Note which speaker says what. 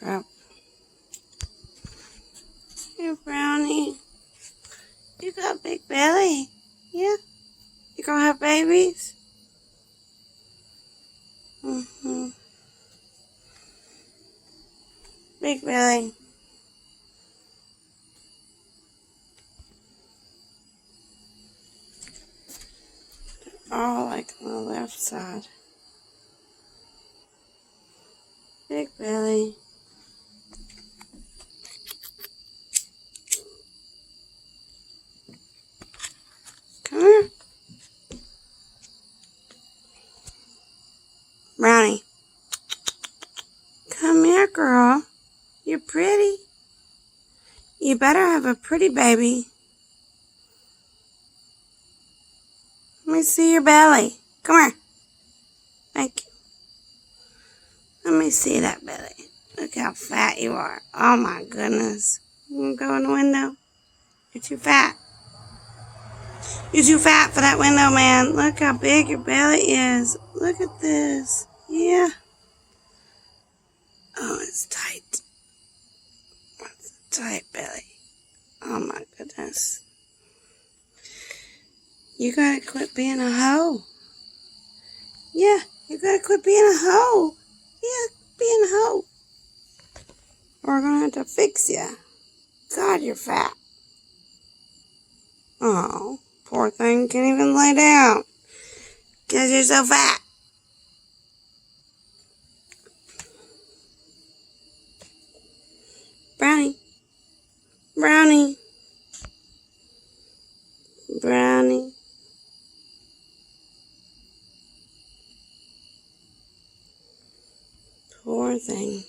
Speaker 1: crap. Hey, Brownie. You got a big belly. Yeah? You gonna have babies? Big belly. All like on the left side. Big belly. Come here. Brownie. Come here, girl. You're pretty. You better have a pretty baby. Let me see your belly. Come here. Thank you. Let me see that belly. Look how fat you are. Oh my goodness. You wanna go in the window? You're too fat. You're too fat for that window, man. Look how big your belly is. Look at this. Yeah. Oh, it's tight. It's a tight belly. Oh my goodness. You gotta quit being a hoe. Yeah, you gotta quit being a hoe. Yeah, being a hoe. Or we're gonna have to fix you. God, you're fat. Oh, poor thing can't even lay down. 'Cause you're so fat. Brownie. Brownie. Brownie. Poor thing.